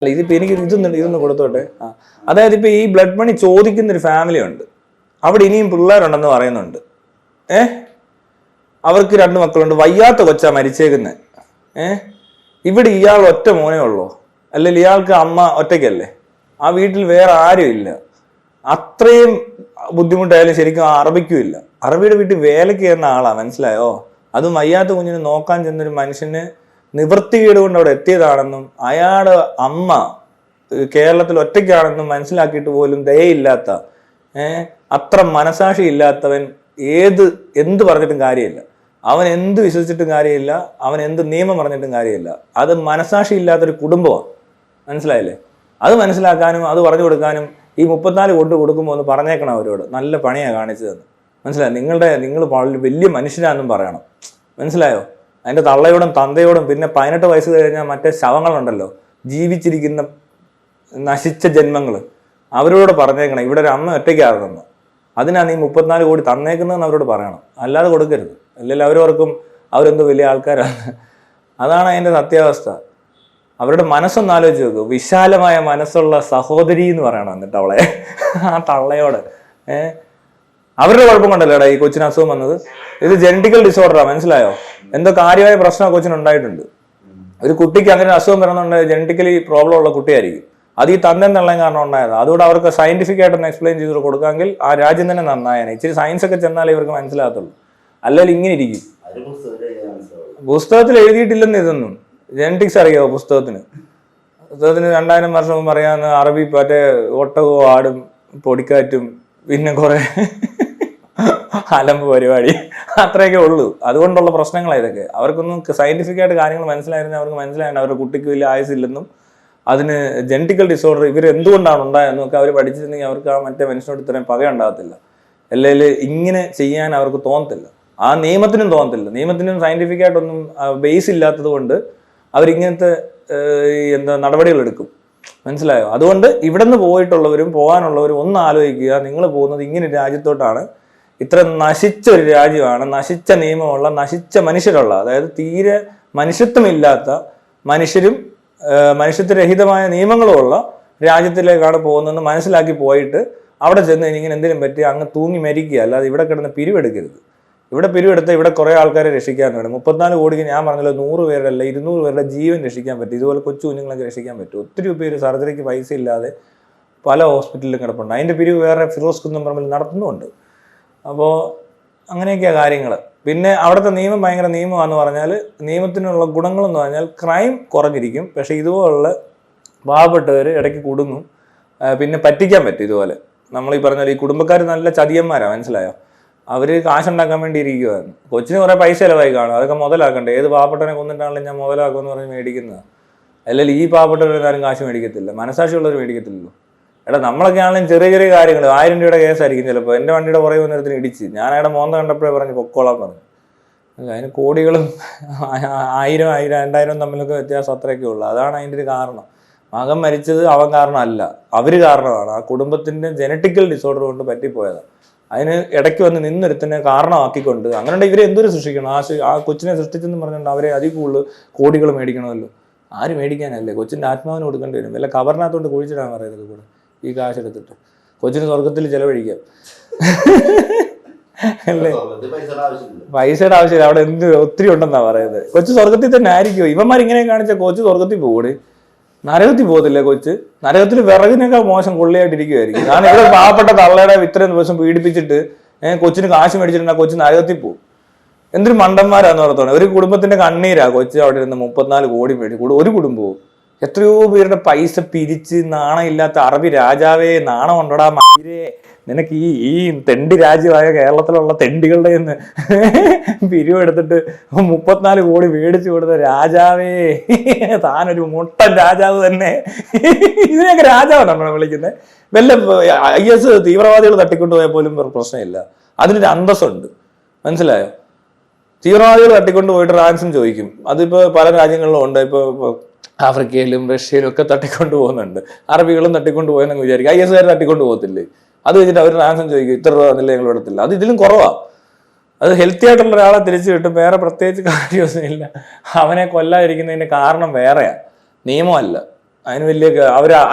അല്ല ഇതിപ്പോൾ എനിക്ക് ഇതൊന്ന് കൊടുത്തോട്ടെ. അതായത് ഇപ്പോൾ ഈ ബ്ലഡ് മണി ചോദിക്കുന്നൊരു ഫാമിലി ഉണ്ട്, അവിടെ ഇനിയും പിള്ളേരുണ്ടെന്ന് പറയുന്നുണ്ട്. അവർക്ക് 2 മക്കളുണ്ട്, വയ്യാത്ത കൊച്ചാ മരിച്ചേക്കുന്നത്. ഇവിടെ ഇയാൾ ഒറ്റ മോനേ ഉള്ളൂ, അല്ലെങ്കിൽ ഇയാൾക്ക് അമ്മ ഒറ്റയ്ക്കല്ലേ, ആ വീട്ടിൽ വേറെ ആരും ഇല്ല. അത്രയും ബുദ്ധിമുട്ടായാലും ശരിക്കും അറബിക്കും ഇല്ല. അറബിയുടെ വീട്ടിൽ വേലയ്ക്ക് ചെയ്യുന്ന ആളാ, മനസ്സിലായോ? അതും വയ്യാത്ത കുഞ്ഞിനെ നോക്കാൻ ചെന്നൊരു മനുഷ്യന് നിവൃത്തികേട് കൊണ്ട് അവിടെ എത്തിയതാണെന്നും അയാളുടെ അമ്മ കേരളത്തിൽ ഒറ്റയ്ക്കാണെന്നും മനസ്സിലാക്കിയിട്ട് പോലും ദയയില്ലാത്ത, അത്ര മനസാക്ഷി ഇല്ലാത്തവൻ എന്ത് പറഞ്ഞിട്ടും കാര്യമില്ല. അവൻ എന്ത് വിശ്വസിച്ചിട്ടും കാര്യമില്ല, അവൻ എന്ത് നിയമം പറഞ്ഞിട്ടും കാര്യമില്ല. അത് മനസാക്ഷി ഇല്ലാത്തൊരു കുടുംബമാണ്, മനസ്സിലായില്ലേ? അത് മനസ്സിലാക്കാനും അത് പറഞ്ഞു കൊടുക്കാനും ഈ 34 കൊണ്ട് കൊടുക്കുമ്പോൾ ഒന്ന് പറഞ്ഞേക്കണം അവരോട്, നല്ല പണിയാണ് കാണിച്ചതെന്ന്. മനസ്സിലായോ? നിങ്ങൾ വലിയ മനുഷ്യരാണെന്നും പറയണം, മനസ്സിലായോ? അതിൻ്റെ തള്ളയോടും തന്തയോടും പിന്നെ 18 വയസ്സ് കഴിഞ്ഞാൽ മറ്റേ ശവങ്ങളുണ്ടല്ലോ, ജീവിച്ചിരിക്കുന്ന നശിച്ച ജന്മങ്ങൾ, അവരോട് പറഞ്ഞേക്കണം ഇവിടെ ഒരു അമ്മ ഒറ്റയ്ക്കാകുന്നു, അതിനാണ് നീ 34 കോടി തന്നേക്കുന്നതെന്ന് അവരോട് പറയണം. അല്ലാതെ കൊടുക്കരുത്, അല്ലെങ്കിൽ അവരോർക്കും അവരെന്തോ വലിയ ആൾക്കാരാണ്. അതാണ് അതിൻ്റെ സത്യാവസ്ഥ. അവരുടെ മനസ്സൊന്ന് ആലോചിച്ച് നോക്കൂ. വിശാലമായ മനസ്സുള്ള സഹോദരി എന്ന് പറയണം എന്നിട്ട് അവളെ, ആ തള്ളയോട്. അവരുടെ കുഴപ്പം കൊണ്ടല്ലേടാ ഈ കൊച്ചിന് അസുഖം വന്നത്. ഇത് ജനറ്റിക്കൽ ഡിസോർഡറാ, മനസ്സിലായോ? എന്തോ കാര്യമായ പ്രശ്നം കൊച്ചിനുണ്ടായിട്ടുണ്ട്. ഒരു കുട്ടിക്ക് അങ്ങനെ അസുഖം വരണമെന്നുണ്ടെങ്കിൽ ജനറ്റിക്കലി പ്രോബ്ലം ഉള്ള കുട്ടിയായിരിക്കും. അത് ഈ തന്തയും തള്ളയും കാരണം ഉണ്ടായത്. അതുകൊണ്ട് അവർക്ക് സയന്റിഫിക് ആയിട്ടൊന്ന് എക്സ്പ്ലെയിൻ ചെയ്ത് കൊടുക്കാമെങ്കിൽ ആ രാജ്യം തന്നെ നന്നായാണ്. ഇച്ചിരി സയൻസ് ഒക്കെ ചെന്നാലേ ഇവർക്ക് മനസ്സിലാകത്തുള്ളൂ. അല്ലെങ്കിൽ ഇങ്ങനെ ഇരിക്കും. പുസ്തകത്തിൽ എഴുതിയിട്ടില്ലെന്ന് ഇതൊന്നും. ജനറ്റിക്സ് അറിയാമോ പുസ്തകത്തിന്? 2000 വർഷം മുമ്പ് അറിയാവുന്ന അറബി മറ്റേ ഒട്ടകവും ആടും പൊടിക്കാറ്റും പിന്നെ കുറെ അലമ്പ് പരിപാടി, അത്രയൊക്കെ ഉള്ളൂ. അതുകൊണ്ടുള്ള പ്രശ്നങ്ങളാണ് ഇതൊക്കെ. അവർക്കൊന്നും സയന്റിഫിക് ആയിട്ട് കാര്യങ്ങൾ മനസ്സിലായിരുന്നെങ്കിൽ അവർക്ക് മനസ്സിലായിട്ട് അവരുടെ കുട്ടിക്ക് വലിയ ആയുസില്ലെന്നും അതിന് ജനറ്റിക്കൽ ഡിസോർഡർ ഇവർ എന്തുകൊണ്ടാണ് ഉണ്ടായെന്നും ഒക്കെ അവർ പഠിച്ചിരുന്നെങ്കിൽ അവർക്ക് ആ മറ്റേ മനുഷ്യനോട് ഇത്രയും പക ഉണ്ടാകത്തില്ല. അല്ലെങ്കിൽ ഇങ്ങനെ ചെയ്യാൻ അവർക്ക് തോന്നത്തില്ല. ആ നിയമത്തിനും തോന്നത്തില്ല. നിയമത്തിനും സയന്റിഫിക് ആയിട്ടൊന്നും ബേസ് ഇല്ലാത്തത് കൊണ്ട് അവരിങ്ങനത്തെ നടപടികൾ എടുക്കും, മനസ്സിലായോ? അതുകൊണ്ട് ഇവിടെ നിന്ന് പോയിട്ടുള്ളവരും പോകാനുള്ളവരും ഒന്ന് ആലോചിക്കുക. നിങ്ങൾ പോകുന്നത് ഇങ്ങനെ ഒരു രാജ്യത്തോട്ടാണ്, ഇത്ര നശിച്ച ഒരു രാജ്യമാണ്, നശിച്ച നിയമമുള്ള, നശിച്ച മനുഷ്യരുള്ള, അതായത് തീരെ മനുഷ്യത്വമില്ലാത്ത മനുഷ്യരും മനുഷ്യത്വരഹിതമായ നിയമങ്ങളുമുള്ള രാജ്യത്തിലേക്കാണ് പോകുന്നതെന്ന് മനസ്സിലാക്കി പോയിട്ട് അവിടെ ചെന്ന് ഇങ്ങനെ എന്തെങ്കിലും പറ്റി അങ്ങ് തൂങ്ങി മരിക്കുക. അല്ലാതെ ഇവിടെ കിടന്ന് പിരിവെടുക്കരുത്. ഇവിടെ പിരിവെടുത്താൽ ഇവിടെ കുറേ ആൾക്കാരെ രക്ഷിക്കാൻ വേണം. 34 കോടിക്ക് ഞാൻ പറഞ്ഞല്ലോ 100 പേരുടെ അല്ല 200 പേരുടെ ജീവൻ രക്ഷിക്കാൻ പറ്റും. ഇതുപോലെ കൊച്ചു കുഞ്ഞുങ്ങളൊക്കെ രക്ഷിക്കാൻ പറ്റും. ഒത്തിരി പേര് സർജറിക്ക് പൈസ ഇല്ലാതെ പല ഹോസ്പിറ്റലിലും കിടപ്പുണ്ട്. അതിൻ്റെ പിരിവ് വേറെ ഫിറോസ് കുന്നംപറമ്പിൽ നടത്തുന്നുമുണ്ട്. അപ്പോൾ അങ്ങനെയൊക്കെയാണ് കാര്യങ്ങൾ. പിന്നെ അവിടുത്തെ നിയമം ഭയങ്കര നിയമമാണെന്ന് പറഞ്ഞാൽ നിയമത്തിനുള്ള ഗുണങ്ങളെന്ന് പറഞ്ഞാൽ ക്രൈം കുറഞ്ഞിരിക്കും. പക്ഷേ ഇതുപോലുള്ള പാവപ്പെട്ടവർ ഇടയ്ക്ക് കുടുങ്ങും. പിന്നെ പറ്റിക്കാൻ പറ്റും. ഇതുപോലെ നമ്മൾ ഈ പറഞ്ഞാൽ ഈ കുടുംബക്കാർ നല്ല ചതിയന്മാരാണ്, മനസ്സിലായോ? അവർ കാശുണ്ടാക്കാൻ വേണ്ടി ഇരിക്കുവാണ്. കൊച്ചിന് കുറേ പൈസ ചിലവായി കാണും, അതൊക്കെ മുതലാക്കണ്ടേ? ഏത് പാവപ്പെട്ടവനെ കൊന്നിട്ടാണെങ്കിലും ഞാൻ മുതലാക്കുമെന്ന് പറഞ്ഞ് മേടിക്കുന്നത്. അല്ലെങ്കിൽ ഈ പാവപ്പെട്ടവരെല്ലാവരും കാശ് മേടിക്കത്തില്ല, മനസാക്ഷിയുള്ളവർ മേടിക്കത്തില്ലല്ലോ. എടാ നമ്മളൊക്കെ ആണെങ്കിലും ചെറിയ ചെറിയ കാര്യങ്ങൾ 1000 രൂപയുടെ കേസായിരിക്കും ചിലപ്പോൾ. എൻ്റെ വണ്ടിയുടെ പുറകെ വന്നിടത്തിന് ഇടിച്ച് ഞാൻ അയാളുടെ മോന്ത കണ്ടപ്പോഴേ പറഞ്ഞ് പൊക്കോളാൻ പറഞ്ഞു. അതിന് കോടികളും 1000, 2000 തമ്മിലൊക്കെ വ്യത്യാസം അത്രയൊക്കെ ഉള്ളൂ. അതാണ് അതിൻ്റെ ഒരു കാരണം. മകൻ മരിച്ചത് അവൻ കാരണമല്ല, അവർ കാരണമാണ്. ആ കുടുംബത്തിൻ്റെ ജനറ്റിക്കൽ ഡിസോർഡർ കൊണ്ട് പറ്റിപ്പോയതാണ്. അതിന് ഇടയ്ക്ക് വന്ന് നിന്നൊരുത്തന്നെ കാരണമാക്കിക്കൊണ്ട് അങ്ങനെ ഇവരെ എന്തൊരു സൃഷ്ടിക്കണം. ആ കൊച്ചിനെ സൃഷ്ടിച്ചെന്ന് പറഞ്ഞുകൊണ്ട് അവരെ അതിൽ കൂടുതൽ കോടികൾ മേടിക്കണമല്ലോ. ആര് മേടിക്കാനല്ലേ? കൊച്ചിൻ്റെ ആത്മാവിന് കൊടുക്കേണ്ടി വരും. വല്ല കവറിനകത്തോണ്ട് കുഴിച്ചിടാൻ പറയുന്നത് കൂടെ ഈ കാശെടുത്തിട്ട് കൊച്ചിന് സ്വർഗത്തിൽ ചെലവഴിക്കാം അല്ലേ? പൈസയുടെ ആവശ്യമില്ല, അവിടെ എന്ത് ഒത്തിരി ഉണ്ടെന്നാ പറയുന്നത്. കൊച്ചു സ്വർഗത്തിൽ തന്നെ ആയിരിക്കും. ഇവന്മാരിങ്ങനെ കാണിച്ച കൊച്ചു സ്വർഗത്തിൽ പോകൂടെ? നരകത്തിൽ പോകത്തില്ലേ കൊച്ച്? നരകത്തിൽ വിറകിനേക്കാൾ മോശം കൊള്ളിയായിട്ടിരിക്കുമായിരിക്കും. കാരണം ഇവിടെ പാവപ്പെട്ട തള്ളയുടെ ഇത്രയും ദിവസം പീഡിപ്പിച്ചിട്ട് കൊച്ചിന് കാശ് മേടിച്ചിട്ടുണ്ടെങ്കിൽ കൊച്ചു നരകത്തിൽ പോകും. എന്തൊരു മണ്ടന്മാരാന്ന് ഓർത്തോണം. ഒരു കുടുംബത്തിന്റെ കണ്ണീരാ കൊച്ച് അവിടെ ഇരുന്ന് 34 കോടി മേടിക്കും. ഒരു കുടുംബവും എത്രയോ പേരുടെ പൈസ പിരിച്ച് നാണമില്ലാത്ത അറബി രാജാവേ, നാണം ഉണ്ടോടാ മയിരേ നിനക്ക്? ഈ തെണ്ടി രാജ്യമായ കേരളത്തിലുള്ള തെണ്ടികളുടെ നിന്ന് പിരിവെടുത്തിട്ട് 34 കോടി മേടിച്ചു കൊടുത്ത രാജാവേ, താനൊരു മുട്ടൻ രാജാവ് തന്നെ. ഇതിനെയൊക്കെ രാജാവാണ് നമ്മളെ വിളിക്കുന്നത്. വല്ല IS തീവ്രവാദികൾ തട്ടിക്കൊണ്ടുപോയാൽ പോലും പ്രശ്നമില്ല, അതിനൊരു അന്തസ്സുണ്ട്, മനസ്സിലായോ? തീവ്രവാദികൾ തട്ടിക്കൊണ്ട് പോയിട്ട് റാൻസം ചോദിക്കും. അതിപ്പോൾ പല രാജ്യങ്ങളിലും ഉണ്ട്. ഇപ്പോൾ ആഫ്രിക്കയിലും റഷ്യയിലും ഒക്കെ തട്ടിക്കൊണ്ട് പോകുന്നുണ്ട്. അറബികളും തട്ടിക്കൊണ്ട് പോയെന്നങ്ങ് വിചാരിക്കും. IS തട്ടിക്കൊണ്ട് പോകത്തില്ലേ? അത് വെച്ചിട്ട് അവർ റാൻസം ചോദിക്കും, ഇത്ര രൂപ എന്നില്ല ഞങ്ങൾ എടുത്തില്ല. അത് ഇതിലും കുറവാണ്. അത് ഹെൽത്തി ആയിട്ടുള്ള ഒരാളെ തിരിച്ചു കിട്ടും. വേറെ പ്രത്യേകിച്ച് കാര്യമൊന്നുമില്ല. അവനെ കൊല്ലാതിരിക്കുന്നതിൻ്റെ കാരണം വേറെയാണ്, നിയമമല്ല. അതിന് വലിയ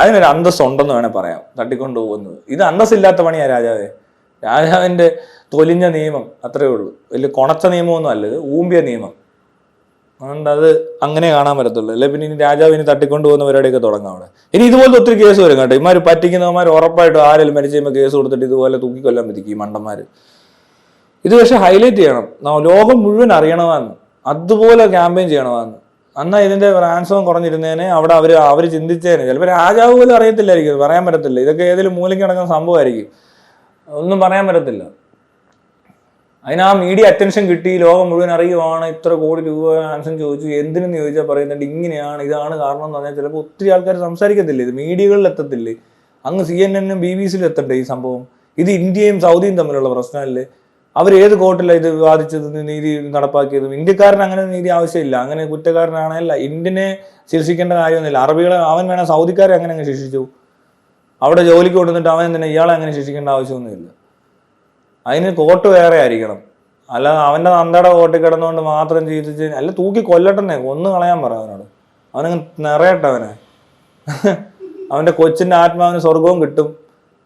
അതിനൊരു അന്തസ് ഉണ്ടെന്ന് വേണേൽ പറയാം, തട്ടിക്കൊണ്ടു പോകുന്നത്. ഇത് അന്തസ്സില്ലാത്ത പണിയാ രാജാവേ. രാജാവിന്റെ തൊലിഞ്ഞ നിയമം അത്രേ ഉള്ളൂ, വലിയ കൊണച്ച നിയമമൊന്നും അല്ല, ഇത് ഊമ്പിയ നിയമം. അതുകൊണ്ട് അത് അങ്ങനെ കാണാൻ പറ്റത്തുള്ളൂ. അല്ലെ പിന്നെ ഇനി രാജാവിന് തട്ടിക്കൊണ്ടു പോകുന്ന പരിപാടിയൊക്കെ തുടങ്ങാം അവിടെ. ഇനി ഇതുപോലത്തെ ഒത്തിരി കേസ് വരും കേട്ടോ. ഇമാര് പറ്റിക്കുന്നവന്മാർ ഉറപ്പായിട്ടും ആരെങ്കിലും മരിച്ചു കഴിയുമ്പോൾ കേസ് കൊടുത്തിട്ട് ഇതുപോലെ തൂക്കിക്കൊല്ലാൻ പറ്റിക്കും ഈ മണ്ടന്മാര്. ഇത് പക്ഷെ ഹൈലൈറ്റ് ചെയ്യണം, ലോകം മുഴുവൻ അറിയണമെന്ന്, അതുപോലെ ക്യാമ്പയിൻ ചെയ്യണമെന്ന്. എന്നാൽ ഇതിന്റെ റാൻസവും കുറഞ്ഞിരുന്നേനെ അവിടെ അവർ ചിന്തിച്ചേനെ. ചിലപ്പോൾ രാജാവ് പോലും അറിയത്തില്ലായിരിക്കും, പറയാൻ പറ്റത്തില്ല. ഇതൊക്കെ ഏതെങ്കിലും മൂലയ്ക്ക് നടക്കുന്ന സംഭവമായിരിക്കും, ഒന്നും പറയാൻ പറ്റത്തില്ല. അതിന് ആ മീഡിയ അറ്റൻഷൻ കിട്ടി, ലോകം മുഴുവൻ അറിയുവാണ്, ഇത്ര കോടി രൂപ റാൻസം ചോദിച്ചു, എന്തിനെന്ന് ചോദിച്ചാൽ പറയുന്നുണ്ട് ഇങ്ങനെയാണ്, ഇതാണ് കാരണം എന്ന് പറഞ്ഞാൽ ചിലപ്പോൾ ഒത്തിരി ആൾക്കാർ സംസാരിക്കത്തില്ലേ, ഇത് മീഡിയകളിൽ എത്തത്തില്ലേ, അങ്ങ് CNN BBC എത്തട്ടെ ഈ സംഭവം. ഇത് ഇന്ത്യയും സൗദിയും തമ്മിലുള്ള പ്രശ്നമല്ലേ, അവർ ഏത് കോർട്ടിലാണ് ഇത് വിവാദിച്ചത്, നീതി നടപ്പാക്കിയതും. ഇന്ത്യക്കാരന് അങ്ങനെ നീതി ആവശ്യമില്ല, അങ്ങനെ കുറ്റക്കാരനാണല്ല, ഇന്ത്യനെ ശിക്ഷിക്കേണ്ട കാര്യമൊന്നുമില്ല. അറബികളെ അവൻ വേണം, സൗദിക്കാരെ അങ്ങനെ അങ്ങ് ശിക്ഷിച്ചു, അവിടെ ജോലിക്ക് കൊണ്ടുവന്നിട്ട് അവൻ തന്നെ ഇയാളെ അങ്ങനെ ശിക്ഷിക്കേണ്ട ആവശ്യമൊന്നുമില്ല. അതിന് കോർട്ട് വേറെ ആയിരിക്കണം, അല്ലാതെ അവൻ്റെ നന്ദയുടെ കോർട്ടിൽ കിടന്നുകൊണ്ട് മാത്രം ചെയ്തിച്ച്, അല്ല തൂക്കി കൊല്ലട്ടെന്നെ, കൊന്നു കളയാൻ പറ അവനോട്, അവനങ്ങ് നിറയട്ടെ അവനെ. അവൻ്റെ കൊച്ചിൻ്റെ ആത്മാവിന് സ്വർഗവും കിട്ടും.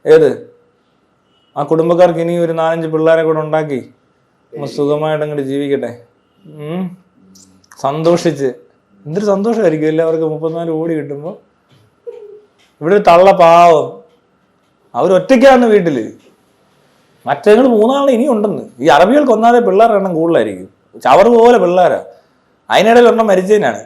ഏത് ആ കുടുംബക്കാർക്ക് ഇനി ഒരു 4-5 പിള്ളേരെ കൂടെ ഉണ്ടാക്കി സുഖമായിട്ട് അങ്ങോട്ട് ജീവിക്കട്ടെ, സന്തോഷിച്ച്. എന്തൊരു സന്തോഷമായിരിക്കും എല്ലാവർക്കും 34 കോടി കിട്ടുമ്പോൾ. ഇവിടെ ഒരു തള്ള പാവം, അവരൊറ്റയ്ക്കാണ് വീട്ടില്, മറ്റേങ്ങൾ 3 ആൾ ഇനി ഉണ്ടെന്ന്. ഈ അറബികൾക്ക് ഒന്നാതെ പിള്ളേരുടെ എണ്ണം കൂടുതലായിരിക്കും, ചവറ് പോലെ പിള്ളേരാ. അതിനിടയിൽ ഒരെണ്ണം മരിച്ചതിനാണ്.